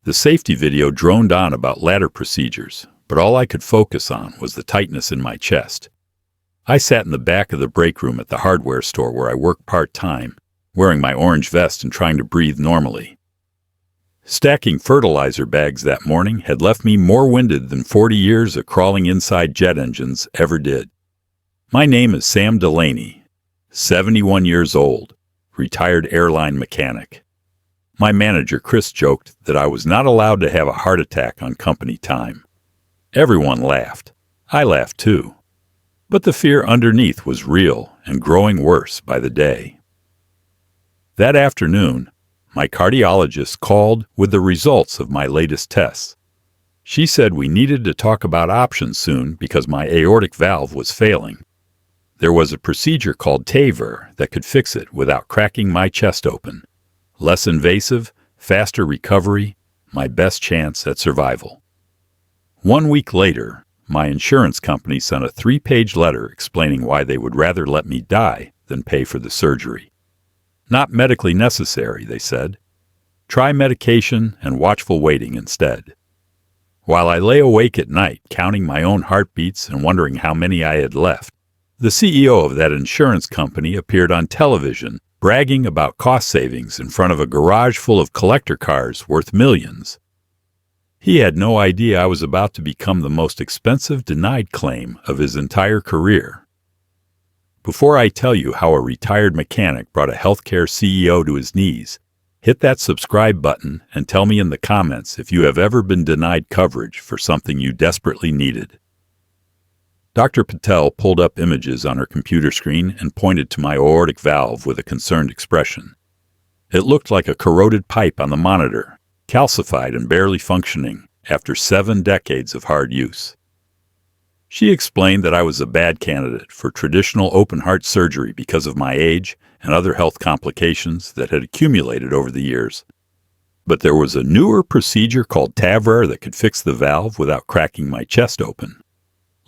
The safety video droned on about ladder procedures, but all I could focus on was the tightness in my chest. I sat in the back of the break room at the hardware store where I work part-time, wearing my orange vest and trying to breathe normally. Stacking fertilizer bags that morning had left me more winded than 40 years of crawling inside jet engines ever did. My name is Sam Delaney, 71 years old, retired airline mechanic. My manager, Chris, joked that I was not allowed to have a heart attack on company time. Everyone laughed. I laughed too. But the fear underneath was real and growing worse by the day. That afternoon, my cardiologist called with the results of my latest tests. She said we needed to talk about options soon because my aortic valve was failing. There was a procedure called TAVR that could fix it without cracking my chest open. Less invasive, faster recovery, my best chance at survival. 1 week later, my insurance company sent a 3-page letter explaining why they would rather let me die than pay for the surgery. Not medically necessary, they said. Try medication and watchful waiting instead. While I lay awake at night counting my own heartbeats and wondering how many I had left, the CEO of that insurance company appeared on television bragging about cost savings in front of a garage full of collector cars worth millions. He had no idea I was about to become the most expensive denied claim of his entire career. Before I tell you how a retired mechanic brought a healthcare CEO to his knees, hit that subscribe button and tell me in the comments if you have ever been denied coverage for something you desperately needed. Dr. Patel pulled up images on her computer screen and pointed to my aortic valve with a concerned expression. It looked like a corroded pipe on the monitor, calcified and barely functioning after 7 decades of hard use. She explained that I was a bad candidate for traditional open-heart surgery because of my age and other health complications that had accumulated over the years. But there was a newer procedure called TAVR that could fix the valve without cracking my chest open.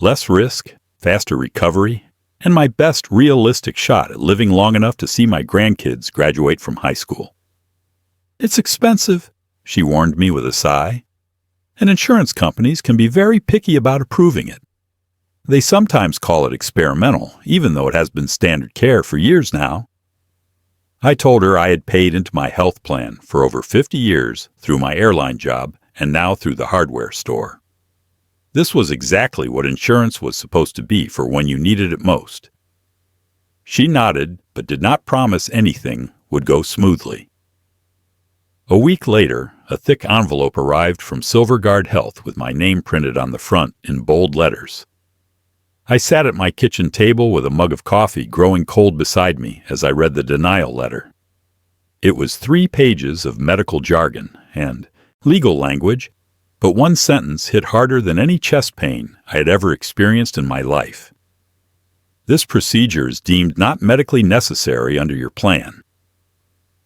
Less risk, faster recovery, and my best realistic shot at living long enough to see my grandkids graduate from high school. It's expensive, she warned me with a sigh, and insurance companies can be very picky about approving it. They sometimes call it experimental, even though it has been standard care for years now. I told her I had paid into my health plan for over 50 years through my airline job and now through the hardware store. This was exactly what insurance was supposed to be for when you needed it most. She nodded, but did not promise anything would go smoothly. A week later, a thick envelope arrived from SilverGuard Health with my name printed on the front in bold letters. I sat at my kitchen table with a mug of coffee growing cold beside me as I read the denial letter. It was 3 pages of medical jargon and legal language, but one sentence hit harder than any chest pain I had ever experienced in my life. This procedure is deemed not medically necessary under your plan.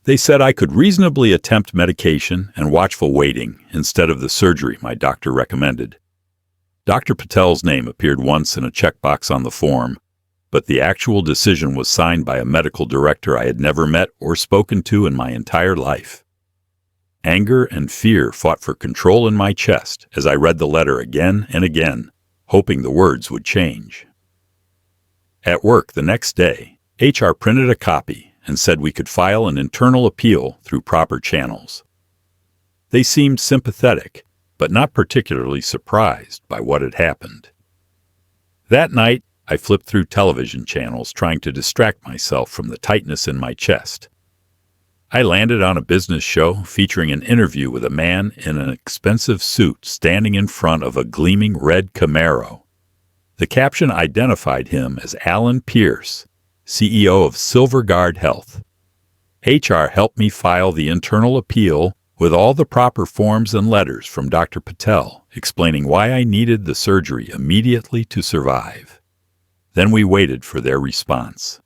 They said I could reasonably attempt medication and watchful waiting instead of the surgery my doctor recommended. Dr. Patel's name appeared once in a checkbox on the form, but the actual decision was signed by a medical director I had never met or spoken to in my entire life. Anger and fear fought for control in my chest as I read the letter again and again, hoping the words would change. At work the next day, HR printed a copy and said we could file an internal appeal through proper channels. They seemed sympathetic, but not particularly surprised by what had happened. That night, I flipped through television channels trying to distract myself from the tightness in my chest. I landed on a business show featuring an interview with a man in an expensive suit standing in front of a gleaming red Camaro. The caption identified him as Alan Pierce, CEO of SilverGuard Health. HR helped me file the internal appeal with all the proper forms and letters from Dr. Patel explaining why I needed the surgery immediately to survive. Then we waited for their response.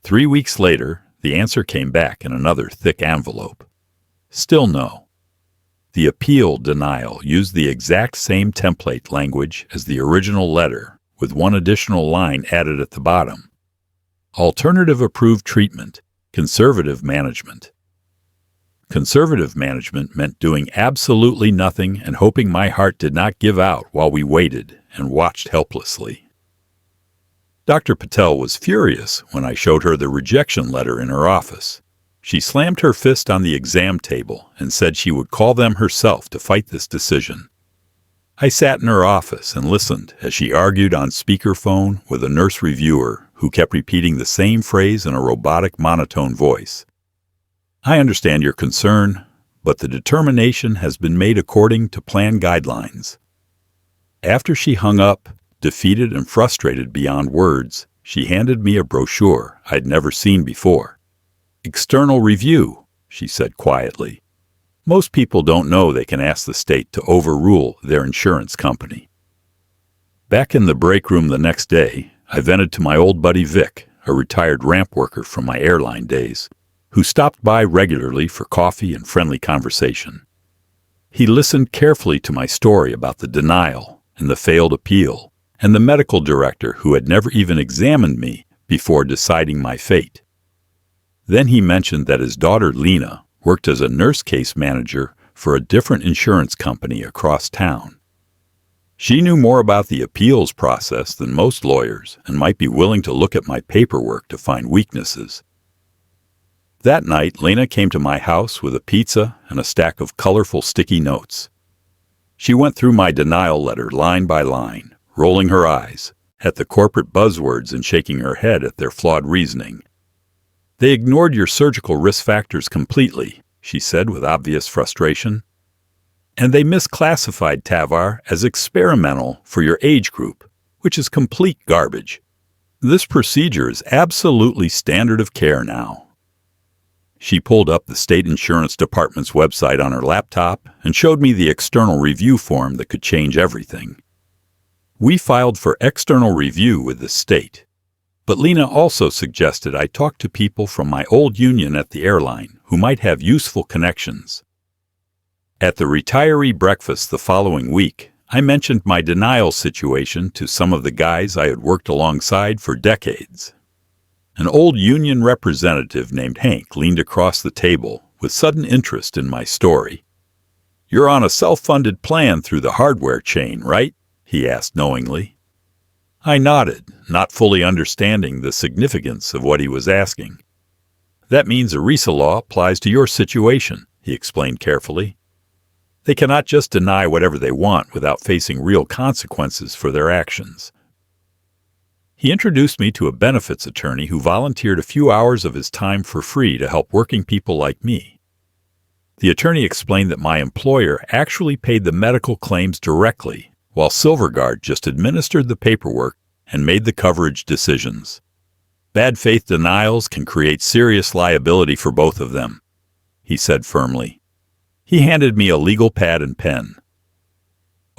3 weeks later, the answer came back in another thick envelope. Still no. The appeal denial used the exact same template language as the original letter, with one additional line added at the bottom. Alternative approved treatment, conservative management. Conservative management meant doing absolutely nothing and hoping my heart did not give out while we waited and watched helplessly. Dr. Patel was furious when I showed her the rejection letter in her office. She slammed her fist on the exam table and said she would call them herself to fight this decision. I sat in her office and listened as she argued on speakerphone with a nurse reviewer who kept repeating the same phrase in a robotic monotone voice. I understand your concern, but the determination has been made according to plan guidelines. After she hung up, defeated and frustrated beyond words, she handed me a brochure I'd never seen before. "External review," she said quietly. "Most people don't know they can ask the state to overrule their insurance company." Back in the break room the next day, I vented to my old buddy Vic, a retired ramp worker from my airline days, who stopped by regularly for coffee and friendly conversation. He listened carefully to my story about the denial and the failed appeal, and the medical director who had never even examined me before deciding my fate. Then he mentioned that his daughter Lena worked as a nurse case manager for a different insurance company across town. She knew more about the appeals process than most lawyers and might be willing to look at my paperwork to find weaknesses. That night, Lena came to my house with a pizza and a stack of colorful sticky notes. She went through my denial letter line by line, rolling her eyes at the corporate buzzwords and shaking her head at their flawed reasoning. "They ignored your surgical risk factors completely," she said with obvious frustration. "And they misclassified TAVR as experimental for your age group, which is complete garbage. This procedure is absolutely standard of care now." She pulled up the state insurance department's website on her laptop and showed me the external review form that could change everything. We filed for external review with the state. But Lena also suggested I talk to people from my old union at the airline who might have useful connections. At the retiree breakfast the following week, I mentioned my denial situation to some of the guys I had worked alongside for decades. An old union representative named Hank leaned across the table with sudden interest in my story. "You're on a self-funded plan through the hardware chain, right?" he asked knowingly. I nodded, not fully understanding the significance of what he was asking. "That means ERISA law applies to your situation," he explained carefully. "They cannot just deny whatever they want without facing real consequences for their actions." He introduced me to a benefits attorney who volunteered a few hours of his time for free to help working people like me. The attorney explained that my employer actually paid the medical claims directly, while SilverGuard just administered the paperwork and made the coverage decisions. "Bad faith denials can create serious liability for both of them," he said firmly. He handed me a legal pad and pen.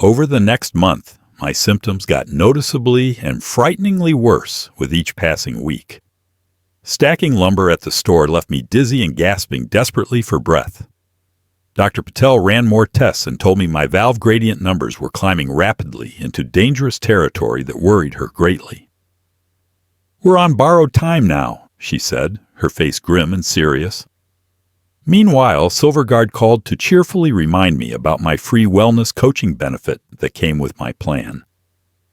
Over the next month, my symptoms got noticeably and frighteningly worse with each passing week. Stacking lumber at the store left me dizzy and gasping desperately for breath. Dr. Patel ran more tests and told me my valve gradient numbers were climbing rapidly into dangerous territory that worried her greatly. "We're on borrowed time now," she said, her face grim and serious. Meanwhile, SilverGuard called to cheerfully remind me about my free wellness coaching benefit that came with my plan.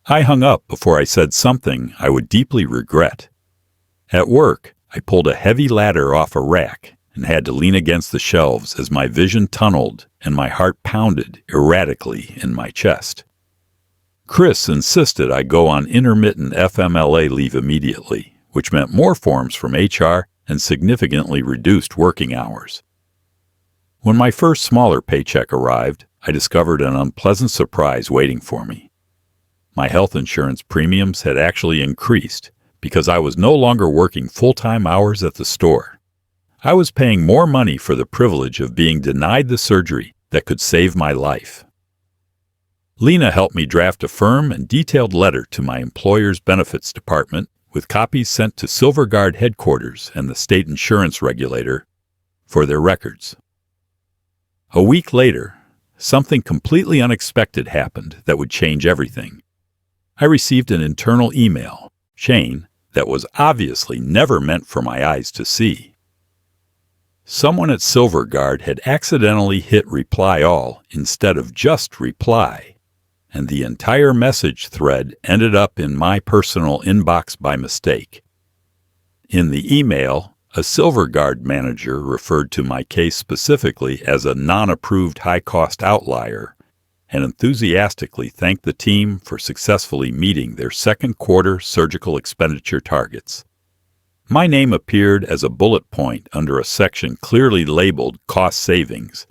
I hung up before I said something I would deeply regret. At work, I pulled a heavy ladder off a rack and had to lean against the shelves as my vision tunneled and my heart pounded erratically in my chest. Chris insisted I go on intermittent FMLA leave immediately, which meant more forms from HR and significantly reduced working hours. When my first smaller paycheck arrived, I discovered an unpleasant surprise waiting for me. My health insurance premiums had actually increased because I was no longer working full-time hours at the store. I was paying more money for the privilege of being denied the surgery that could save my life. Lena helped me draft a firm and detailed letter to my employer's benefits department with copies sent to SilverGuard headquarters and the state insurance regulator for their records. A week later, something completely unexpected happened that would change everything. I received an internal email chain that was obviously never meant for my eyes to see. Someone at SilverGuard had accidentally hit reply all instead of just reply, and the entire message thread ended up in my personal inbox by mistake. In the email, a SilverGuard manager referred to my case specifically as a non-approved high-cost outlier and enthusiastically thanked the team for successfully meeting their second quarter surgical expenditure targets. My name appeared as a bullet point under a section clearly labeled Cost Savings.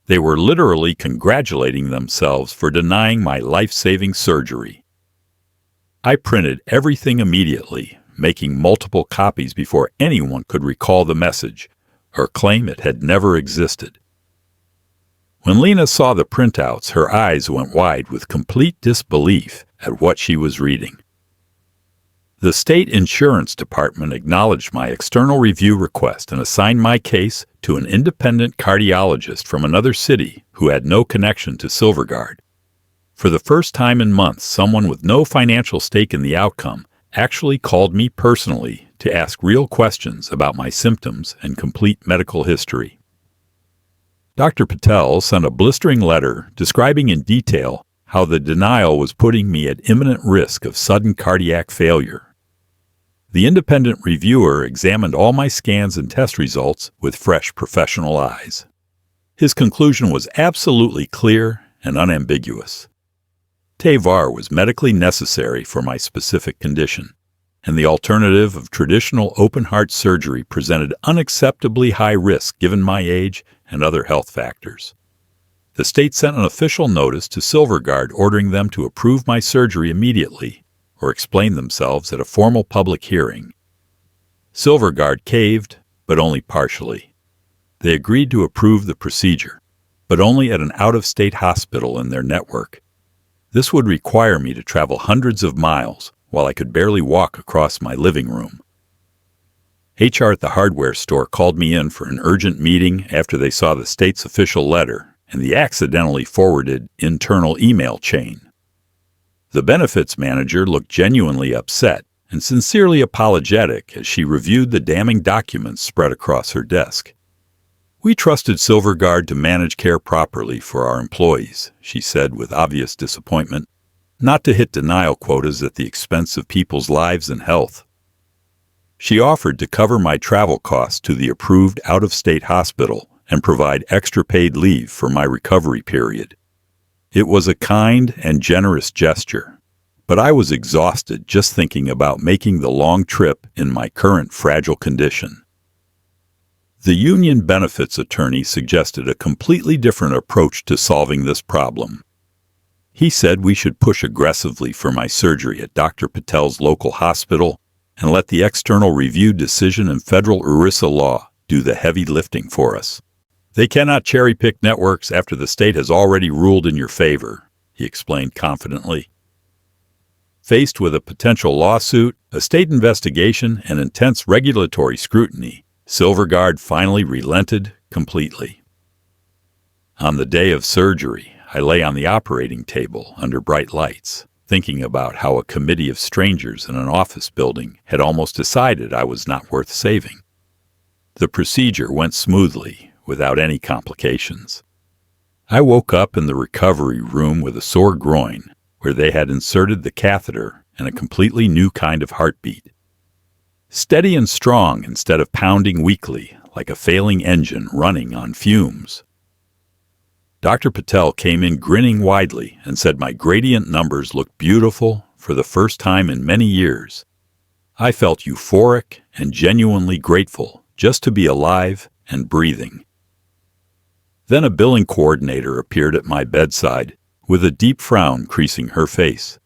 They were literally congratulating themselves for denying my life-saving surgery. I printed everything immediately, making multiple copies before anyone could recall the message or claim it had never existed. When Lena saw the printouts, her eyes went wide with complete disbelief at what she was reading. The state insurance department acknowledged my external review request and assigned my case to an independent cardiologist from another city who had no connection to SilverGuard. For the first time in months, someone with no financial stake in the outcome actually called me personally to ask real questions about my symptoms and complete medical history. Dr. Patel sent a blistering letter describing in detail how the denial was putting me at imminent risk of sudden cardiac failure. The independent reviewer examined all my scans and test results with fresh professional eyes. His conclusion was absolutely clear and unambiguous. TAVR was medically necessary for my specific condition, and the alternative of traditional open-heart surgery presented unacceptably high risk given my age and other health factors. The state sent an official notice to SilverGuard ordering them to approve my surgery immediately or explain themselves at a formal public hearing. SilverGuard caved, but only partially. They agreed to approve the procedure, but only at an out-of-state hospital in their network. This would require me to travel hundreds of miles while I could barely walk across my living room. HR at the hardware store called me in for an urgent meeting after they saw the state's official letter and the accidentally forwarded internal email chain. The benefits manager looked genuinely upset and sincerely apologetic as she reviewed the damning documents spread across her desk. "We trusted SilverGuard to manage care properly for our employees," she said with obvious disappointment, "not to hit denial quotas at the expense of people's lives and health." She offered to cover my travel costs to the approved out-of-state hospital and provide extra paid leave for my recovery period. It was a kind and generous gesture, but I was exhausted just thinking about making the long trip in my current fragile condition. The union benefits attorney suggested a completely different approach to solving this problem. He said we should push aggressively for my surgery at Dr. Patel's local hospital and let the external review decision and federal ERISA law do the heavy lifting for us. "They cannot cherry-pick networks after the state has already ruled in your favor," he explained confidently. Faced with a potential lawsuit, a state investigation, and intense regulatory scrutiny, SilverGuard finally relented completely. On the day of surgery, I lay on the operating table under bright lights, thinking about how a committee of strangers in an office building had almost decided I was not worth saving. The procedure went smoothly, without any complications. I woke up in the recovery room with a sore groin, where they had inserted the catheter and a completely new kind of heartbeat. Steady and strong instead of pounding weakly, like a failing engine running on fumes. Dr. Patel came in grinning widely and said my gradient numbers looked beautiful for the first time in many years. I felt euphoric and genuinely grateful just to be alive and breathing. Then a billing coordinator appeared at my bedside, with a deep frown creasing her face.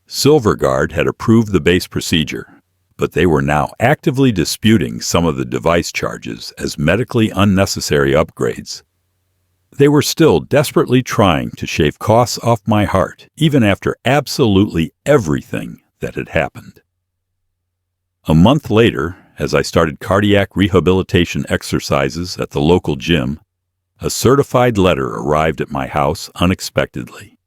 SilverGuard had approved the base procedure, but they were now actively disputing some of the device charges as medically unnecessary upgrades. They were still desperately trying to shave costs off my heart, even after absolutely everything that had happened. A month later, as I started cardiac rehabilitation exercises at the local gym, a certified letter arrived at my house unexpectedly.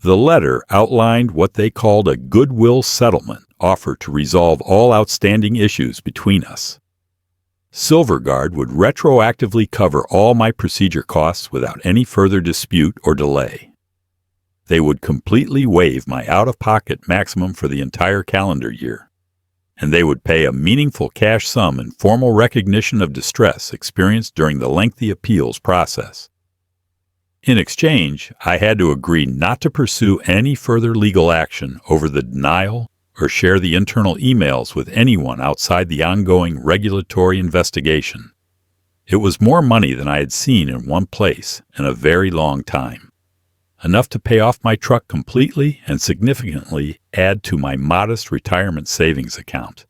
The letter outlined what they called a goodwill settlement offer to resolve all outstanding issues between us. SilverGuard would retroactively cover all my procedure costs without any further dispute or delay. They would completely waive my out-of-pocket maximum for the entire calendar year, and they would pay a meaningful cash sum in formal recognition of distress experienced during the lengthy appeals process. In exchange, I had to agree not to pursue any further legal action over the denial or share the internal emails with anyone outside the ongoing regulatory investigation. It was more money than I had seen in one place in a very long time. Enough to pay off my truck completely and significantly add to my modest retirement savings account.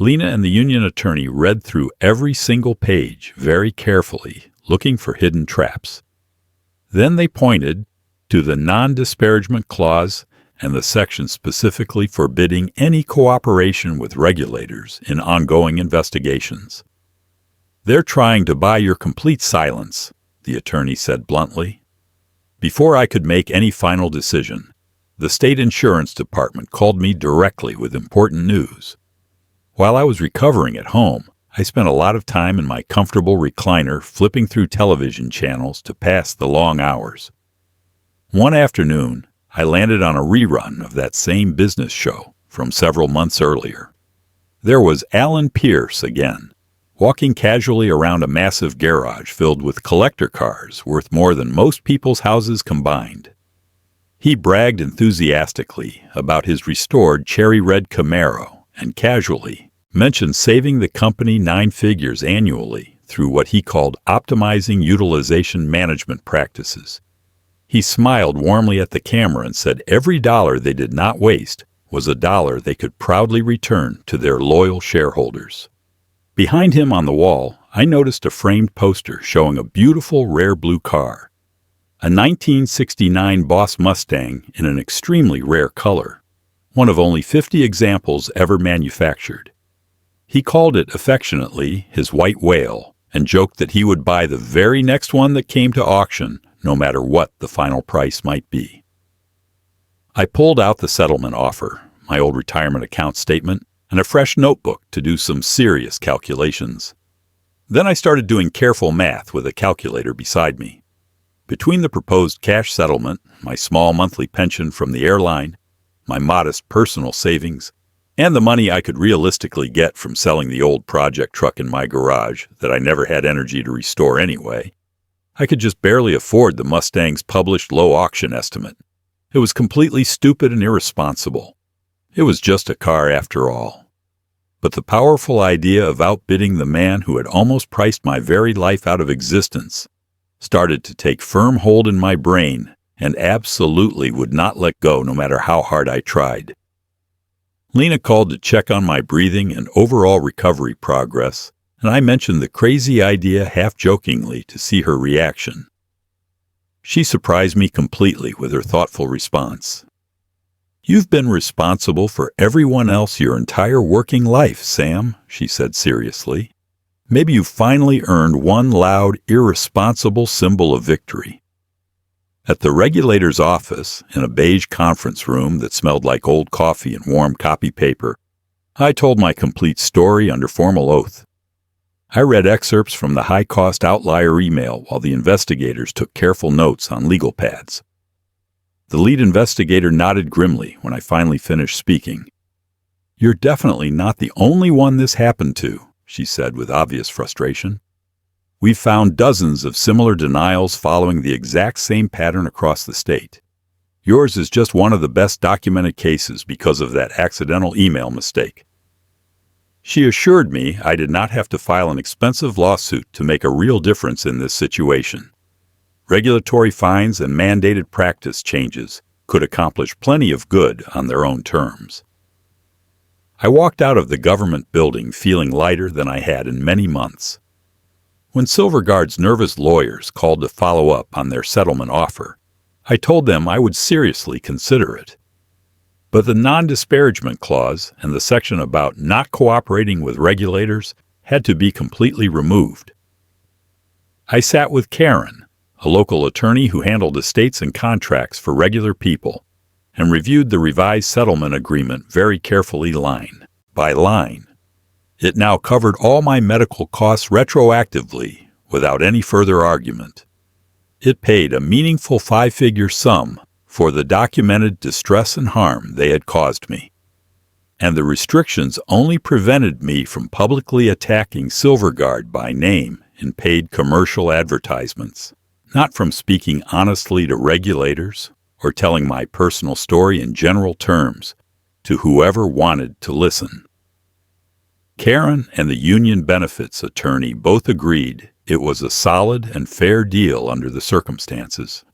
Lena and the union attorney read through every single page very carefully, looking for hidden traps. Then they pointed to the non-disparagement clause and the section specifically forbidding any cooperation with regulators in ongoing investigations. "They're trying to buy your complete silence," the attorney said bluntly. Before I could make any final decision, the state insurance department called me directly with important news. While I was recovering at home, I spent a lot of time in my comfortable recliner flipping through television channels to pass the long hours. One afternoon, I landed on a rerun of that same business show from several months earlier. There was Alan Pierce again, walking casually around a massive garage filled with collector cars worth more than most people's houses combined. He bragged enthusiastically about his restored cherry-red Camaro and casually mentioned saving the company 9 figures annually through what he called optimizing utilization management practices. He smiled warmly at the camera and said every dollar they did not waste was a dollar they could proudly return to their loyal shareholders. Behind him on the wall, I noticed a framed poster showing a beautiful rare blue car, a 1969 Boss Mustang in an extremely rare color, one of only 50 examples ever manufactured. He called it affectionately his white whale and joked that he would buy the very next one that came to auction, no matter what the final price might be. I pulled out the settlement offer, my old retirement account statement, and a fresh notebook to do some serious calculations. Then I started doing careful math with a calculator beside me. Between the proposed cash settlement, my small monthly pension from the airline, my modest personal savings, and the money I could realistically get from selling the old project truck in my garage that I never had energy to restore anyway, I could just barely afford the Mustang's published low auction estimate. It was completely stupid and irresponsible. It was just a car after all. But the powerful idea of outbidding the man who had almost priced my very life out of existence started to take firm hold in my brain and absolutely would not let go no matter how hard I tried. Lena called to check on my breathing and overall recovery progress, and I mentioned the crazy idea half-jokingly to see her reaction. She surprised me completely with her thoughtful response. "You've been responsible for everyone else your entire working life, Sam," she said seriously. "Maybe you finally earned one loud, irresponsible symbol of victory." At the regulator's office, in a beige conference room that smelled like old coffee and warm copy paper, I told my complete story under formal oath. I read excerpts from the high-cost outlier email while the investigators took careful notes on legal pads. The lead investigator nodded grimly when I finally finished speaking. "You're definitely not the only one this happened to," she said with obvious frustration. "We've found dozens of similar denials following the exact same pattern across the state. Yours is just one of the best documented cases because of that accidental email mistake." She assured me I did not have to file an expensive lawsuit to make a real difference in this situation. Regulatory fines and mandated practice changes could accomplish plenty of good on their own terms. I walked out of the government building feeling lighter than I had in many months. When SilverGuard's nervous lawyers called to follow up on their settlement offer, I told them I would seriously consider it. But the non-disparagement clause and the section about not cooperating with regulators had to be completely removed. I sat with Karen, a local attorney who handled estates and contracts for regular people, and reviewed the revised settlement agreement very carefully line by line. It now covered all my medical costs retroactively, without any further argument. It paid a meaningful five-figure sum for the documented distress and harm they had caused me. And the restrictions only prevented me from publicly attacking SilverGuard by name in paid commercial advertisements, not from speaking honestly to regulators or telling my personal story in general terms to whoever wanted to listen. Karen and the union benefits attorney both agreed it was a solid and fair deal under the circumstances.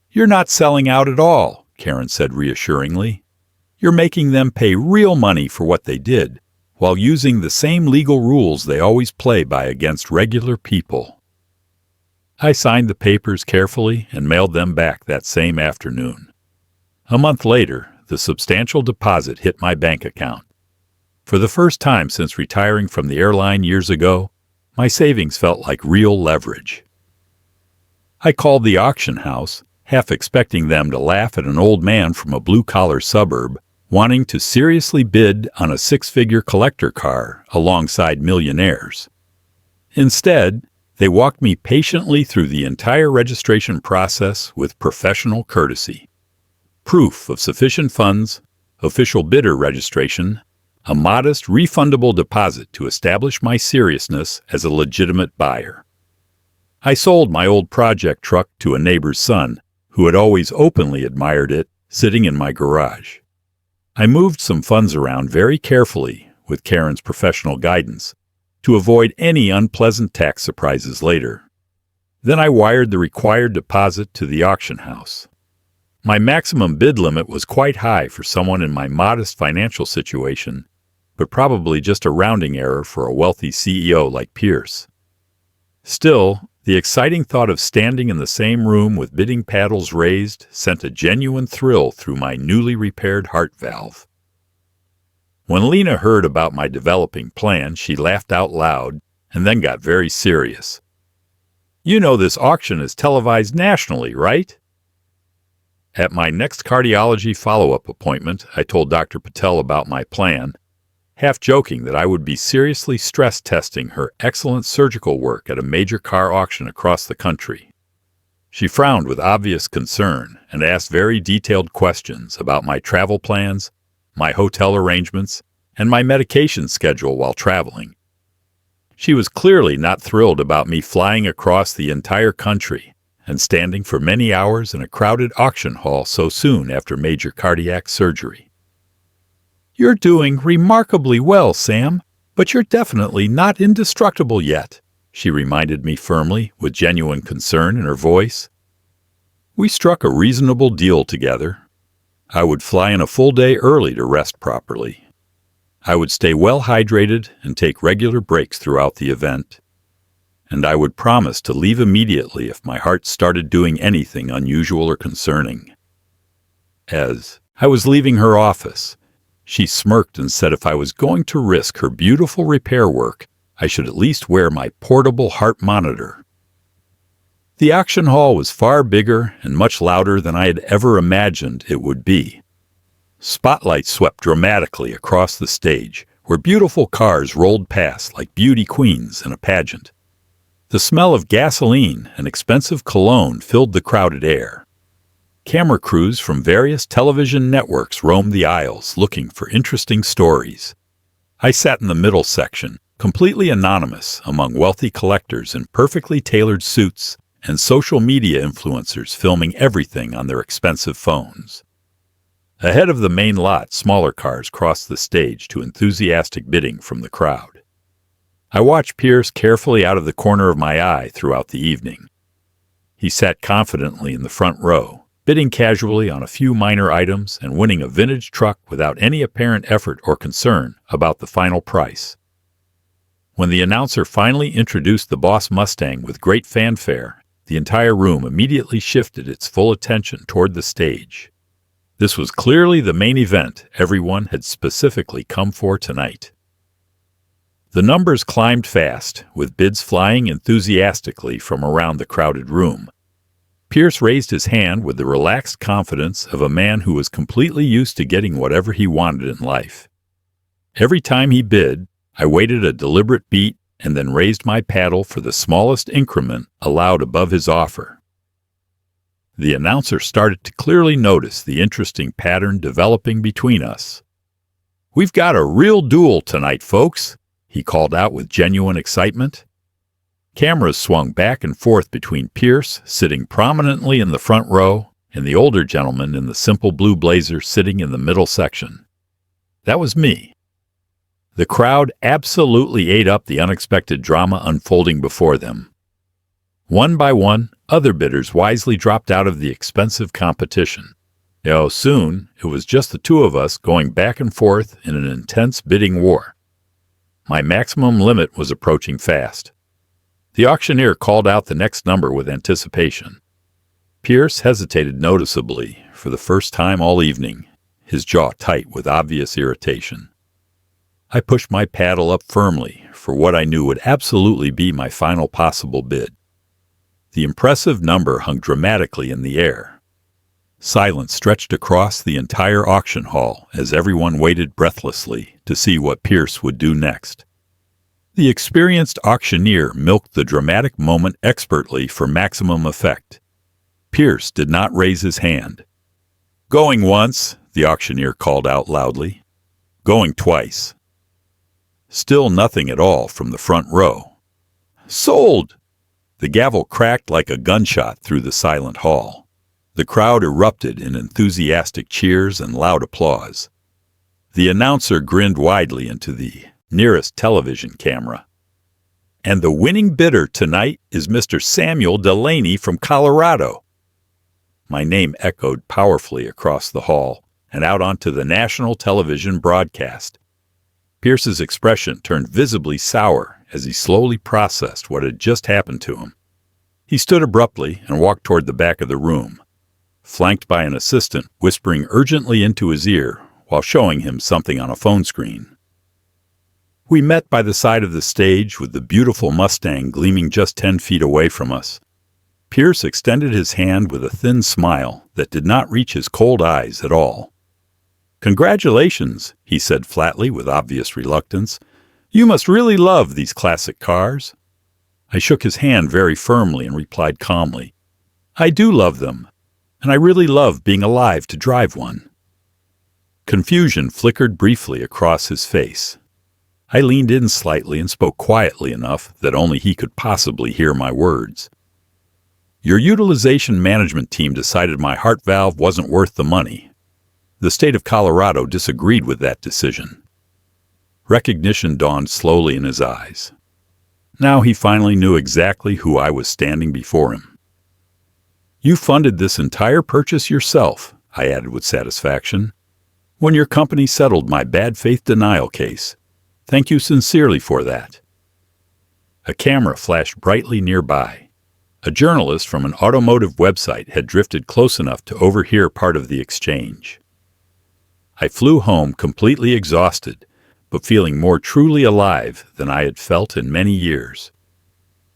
"You're not selling out at all," Karen said reassuringly. "You're making them pay real money for what they did, while using the same legal rules they always play by against regular people." I signed the papers carefully and mailed them back that same afternoon. A month later, the substantial deposit hit my bank account. For the first time since retiring from the airline years ago, my savings felt like real leverage. I called the auction house, half expecting them to laugh at an old man from a blue-collar suburb wanting to seriously bid on a six-figure collector car alongside millionaires. Instead, they walked me patiently through the entire registration process with professional courtesy. Proof of sufficient funds, official bidder registration, a modest refundable deposit to establish my seriousness as a legitimate buyer. I sold my old project truck to a neighbor's son, who had always openly admired it, sitting in my garage. I moved some funds around very carefully, with Karen's professional guidance, to avoid any unpleasant tax surprises later. Then I wired the required deposit to the auction house. My maximum bid limit was quite high for someone in my modest financial situation, but probably just a rounding error for a wealthy CEO like Pierce. Still, the exciting thought of standing in the same room with bidding paddles raised sent a genuine thrill through my newly repaired heart valve. When Lena heard about my developing plan, she laughed out loud and then got very serious. "You know this auction is televised nationally, right?" At my next cardiology follow-up appointment, I told Dr. Patel about my plan, half joking that I would be seriously stress testing her excellent surgical work at a major car auction across the country. She frowned with obvious concern and asked very detailed questions about my travel plans, my hotel arrangements, and my medication schedule while traveling. She was clearly not thrilled about me flying across the entire country and standing for many hours in a crowded auction hall so soon after major cardiac surgery. "You're doing remarkably well, Sam, but you're definitely not indestructible yet," she reminded me firmly, with genuine concern in her voice. We struck a reasonable deal together. I would fly in a full day early to rest properly. I would stay well hydrated and take regular breaks throughout the event. And I would promise to leave immediately if my heart started doing anything unusual or concerning. As I was leaving her office, she smirked and said if I was going to risk her beautiful repair work, I should at least wear my portable heart monitor. The auction hall was far bigger and much louder than I had ever imagined it would be. Spotlights swept dramatically across the stage, where beautiful cars rolled past like beauty queens in a pageant. The smell of gasoline and expensive cologne filled the crowded air. Camera crews from various television networks roamed the aisles looking for interesting stories. I sat in the middle section, completely anonymous among wealthy collectors in perfectly tailored suits and social media influencers filming everything on their expensive phones. Ahead of the main lot, smaller cars crossed the stage to enthusiastic bidding from the crowd. I watched Pierce carefully out of the corner of my eye throughout the evening. He sat confidently in the front row, bidding casually on a few minor items and winning a vintage truck without any apparent effort or concern about the final price. When the announcer finally introduced the Boss Mustang with great fanfare, the entire room immediately shifted its full attention toward the stage. This was clearly the main event everyone had specifically come for tonight. The numbers climbed fast, with bids flying enthusiastically from around the crowded room. Pierce raised his hand with the relaxed confidence of a man who was completely used to getting whatever he wanted in life. Every time he bid, I waited a deliberate beat and then raised my paddle for the smallest increment allowed above his offer. The announcer started to clearly notice the interesting pattern developing between us. "We've got a real duel tonight, folks," he called out with genuine excitement. Cameras swung back and forth between Pierce, sitting prominently in the front row, and the older gentleman in the simple blue blazer sitting in the middle section. That was me. The crowd absolutely ate up the unexpected drama unfolding before them. One by one, other bidders wisely dropped out of the expensive competition. Soon, it was just the two of us going back and forth in an intense bidding war. My maximum limit was approaching fast. The auctioneer called out the next number with anticipation. Pierce hesitated noticeably for the first time all evening, his jaw tight with obvious irritation. I pushed my paddle up firmly for what I knew would absolutely be my final possible bid. The impressive number hung dramatically in the air. Silence stretched across the entire auction hall as everyone waited breathlessly to see what Pierce would do next. The experienced auctioneer milked the dramatic moment expertly for maximum effect. Pierce did not raise his hand. "Going once," the auctioneer called out loudly. "Going twice." Still nothing at all from the front row. "Sold!" The gavel cracked like a gunshot through the silent hall. The crowd erupted in enthusiastic cheers and loud applause. The announcer grinned widely into the nearest television camera. "And the winning bidder tonight is Mr. Samuel Delaney from Colorado." My name echoed powerfully across the hall and out onto the national television broadcast. Pierce's expression turned visibly sour as he slowly processed what had just happened to him. He stood abruptly and walked toward the back of the room, flanked by an assistant whispering urgently into his ear while showing him something on a phone screen. We met by the side of the stage with the beautiful Mustang gleaming just 10 feet away from us. Pierce extended his hand with a thin smile that did not reach his cold eyes at all. "Congratulations," he said flatly with obvious reluctance. "You must really love these classic cars." I shook his hand very firmly and replied calmly, "I do love them, and I really love being alive to drive one." Confusion flickered briefly across his face. I leaned in slightly and spoke quietly enough that only he could possibly hear my words. "Your utilization management team decided my heart valve wasn't worth the money. The state of Colorado disagreed with that decision." Recognition dawned slowly in his eyes. Now he finally knew exactly who I was standing before him. "You funded this entire purchase yourself," I added with satisfaction, "when your company settled my bad faith denial case. Thank you sincerely for that." A camera flashed brightly nearby. A journalist from an automotive website had drifted close enough to overhear part of the exchange. I flew home completely exhausted, but feeling more truly alive than I had felt in many years.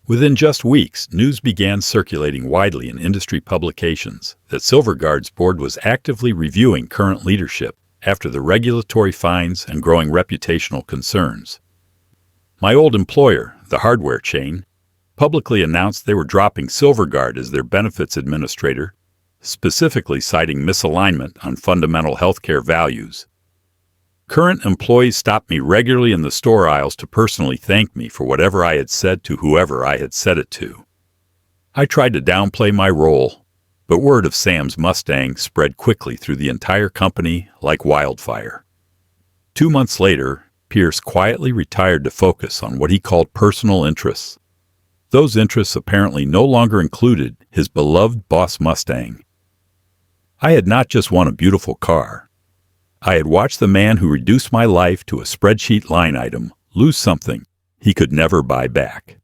Within just weeks, news began circulating widely in industry publications that SilverGuard's board was actively reviewing current leadership after the regulatory fines and growing reputational concerns. My old employer, the hardware chain, publicly announced they were dropping SilverGuard as their benefits administrator, specifically citing misalignment on fundamental healthcare values. Current employees stopped me regularly in the store aisles to personally thank me for whatever I had said to whoever I had said it to. I tried to downplay my role, but word of Sam's Mustang spread quickly through the entire company like wildfire. 2 months later, Pierce quietly retired to focus on what he called personal interests. Those interests apparently no longer included his beloved Boss Mustang. I had not just won a beautiful car. I had watched the man who reduced my life to a spreadsheet line item lose something he could never buy back.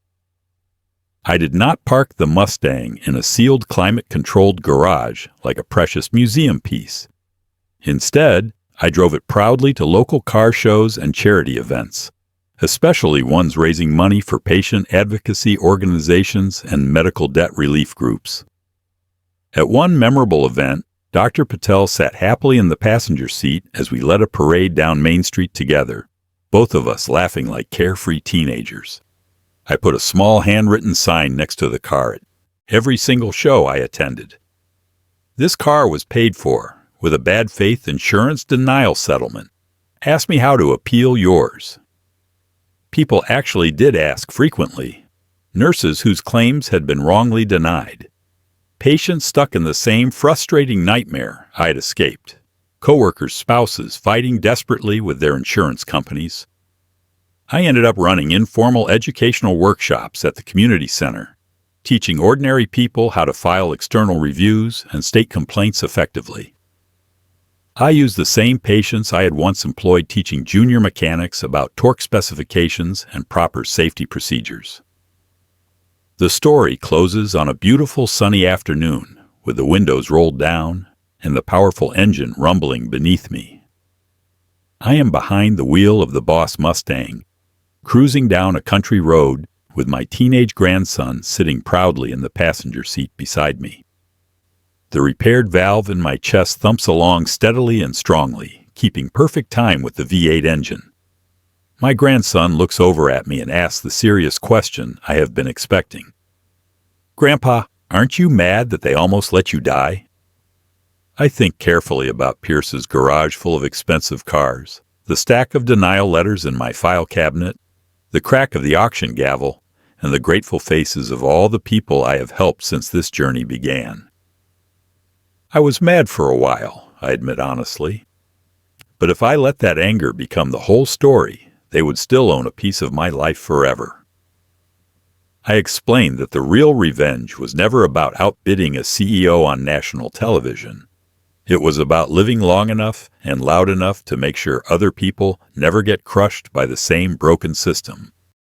I did not park the Mustang in a sealed climate-controlled garage like a precious museum piece. Instead, I drove it proudly to local car shows and charity events, especially ones raising money for patient advocacy organizations and medical debt relief groups. At one memorable event, Dr. Patel sat happily in the passenger seat as we led a parade down Main Street together, both of us laughing like carefree teenagers. I put a small handwritten sign next to the car at every single show I attended. This car was paid for with a bad faith insurance denial settlement. Ask me how to appeal yours. People actually did ask frequently. Nurses whose claims had been wrongly denied. Patients stuck in the same frustrating nightmare I'd escaped. Coworkers' spouses fighting desperately with their insurance companies. I ended up running informal educational workshops at the community center, teaching ordinary people how to file external reviews and state complaints effectively. I used the same patience I had once employed teaching junior mechanics about torque specifications and proper safety procedures. The story closes on a beautiful sunny afternoon with the windows rolled down and the powerful engine rumbling beneath me. I am behind the wheel of the Boss Mustang, cruising down a country road with my teenage grandson sitting proudly in the passenger seat beside me. The repaired valve in my chest thumps along steadily and strongly, keeping perfect time with the V8 engine. My grandson looks over at me and asks the serious question I have been expecting. "Grandpa, aren't you mad that they almost let you die?" I think carefully about Pierce's garage full of expensive cars, the stack of denial letters in my file cabinet, the crack of the auction gavel, and the grateful faces of all the people I have helped since this journey began. I was mad for a while, I admit honestly. But if I let that anger become the whole story, they would still own a piece of my life forever. I explained that the real revenge was never about outbidding a CEO on national television. It was about living long enough and loud enough to make sure other people never get crushed by the same broken system.